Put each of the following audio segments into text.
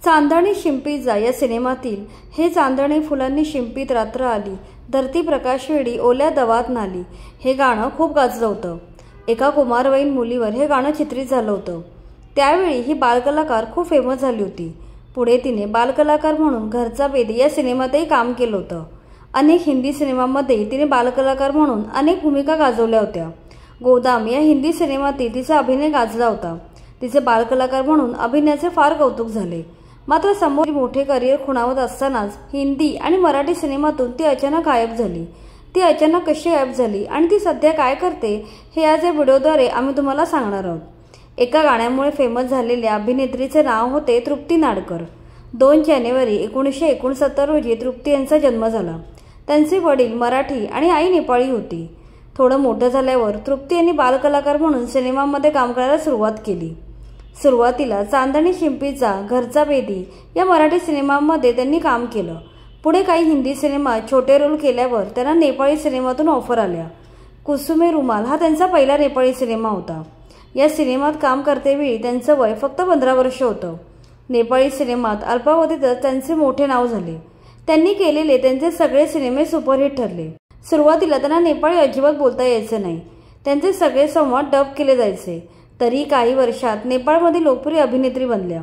चांदणी शिंपीत जा या सिनेमातील हे चांदणी फुलांनी शिंपीत रात्र आली, धरती प्रकाशवेळी ओल्या दवात नाली हे गाणं खूप गाजलं होतं। एका कुमारवयीन मुलीवर हे गाणं चित्रित झालं होतं। त्यावेळी ही बालकलाकार खूप फेमस झाली होती। पुढे तिने बालकलाकार म्हणून घरचा बेद या सिनेमातही काम केलं होतं। अनेक हिंदी सिनेमांमध्ये तिने बालकलाकार म्हणून अनेक भूमिका गाजवल्या होत्या। गोदाम या हिंदी सिनेमातील तिचा अभिनय गाजला होता। तिचे बालकलाकार म्हणून अभिनयाचे फार कौतुक झाले। मात्र समोर मोठे करिअर खुणावत असतानाच हिंदी आणि मराठी सिनेमातून ती अचानक गायब झाली। ती अचानक कशी गायब झाली आणि ती सध्या काय करते हे आज या व्हिडिओद्वारे आम्ही तुम्हाला सांगणार आहोत। एका गाण्यामुळे फेमस झालेल्या अभिनेत्रीचे नाव होते तृप्ती नाडकर। 2 जानेवारी 1969 रोजी तृप्ती यांचा जन्म झाला। त्यांचे वडील मराठी आणि आई नेपाळी होती। थोडं मोठं झाल्यावर तृप्ती यांनी बालकलाकार म्हणून सिनेमांमध्ये काम करायला सुरुवात केली। सुरुवातीला चांदणी शिंपीत जा, घरचा बेदी या मराठी सिनेमांमध्ये त्यांनी काम केलं। पुढे काही हिंदी सिनेमात छोटे रोल केल्यावर त्यांना नेपाळी सिनेमातून ऑफर आल्या। कुसुमे रुमाल हा त्यांचा पहिला नेपाळी सिनेमा होता। या सिनेमात काम करतेवेळी त्यांचं वय फक्त 15 वर्ष होतं। नेपाळी सिनेमात अल्पावधीतच त्यांचे मोठे नाव झाले। त्यांनी केलेले त्यांचे सगळे सिनेमे सुपरहिट ठरले। सुरुवातीला त्यांना नेपाळी अजिबात बोलता यायचे नाही। त्यांचे सगळे संवाद डब केले जायचे। तरी काही वर्षात नेपाळमध्ये लोकप्रिय अभिनेत्री बनल्या।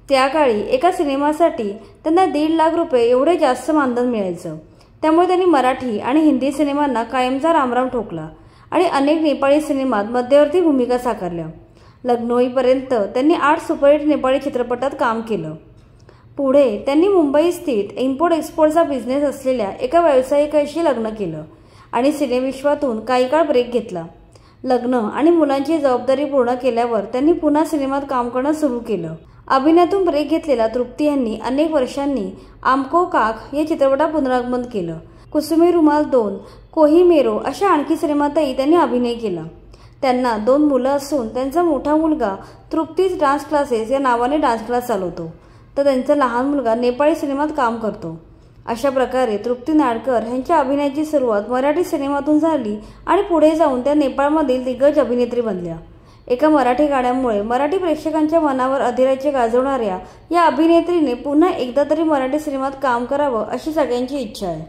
त्या काळी एका सिनेमासाठी त्यांना 1.5 लाख रुपये एवढे जास्त मानधन मिळायचं। त्यामुळे त्यांनी मराठी आणि हिंदी सिनेमांना कायमचा रामराम ठोकला आणि अनेक नेपाळी सिनेमात मध्यवर्ती भूमिका साकारल्या। लग्न होईपर्यंत त्यांनी 8 सुपरहिट नेपाळी चित्रपटात काम केलं। पुढे त्यांनी मुंबई स्थित इम्पोर्ट एक्सपोर्टचा बिझनेस असलेल्या एका व्यावसायिकाशी लग्न केलं आणि सिनेविश्वातून काही काळ ब्रेक घेतला। लग्न आणि मुलांची जबाबदारी पूर्ण केल्यावर त्यांनी पुन्हा सिनेमात काम करणं सुरू केलं। अभिनयातून ब्रेक घेतलेल्या तृप्ती यांनी अनेक वर्षांनी आमको काख या चित्रपटात पुनरागमन केलं। कुसुमे रुमाल 2, कोही मेरो अशा आणखी सिनेमातही त्यांनी अभिनय केला। त्यांना 2 मुलं असून त्यांचा मोठा मुलगा तृप्तीज डान्स क्लासेस या नावाने डान्स क्लास चालवतो, तर त्यांचा लहान मुलगा नेपाळी सिनेमात काम करतो। अशा प्रकारे तृप्ती नाडकर यांच्या अभिनयाची सुरुवात मराठी सिनेमातून झाली आणि पुढे जाऊन त्या नेपाळमधील दिग्गज अभिनेत्री बनल्या। एका मराठी गाण्यामुळे मराठी प्रेक्षकांच्या मनावर अधिराज्य गाजवणाऱ्या या अभिनेत्रीने पुन्हा एकदा तरी मराठी सिनेमात काम करावं अशी सगळ्यांची इच्छा आहे।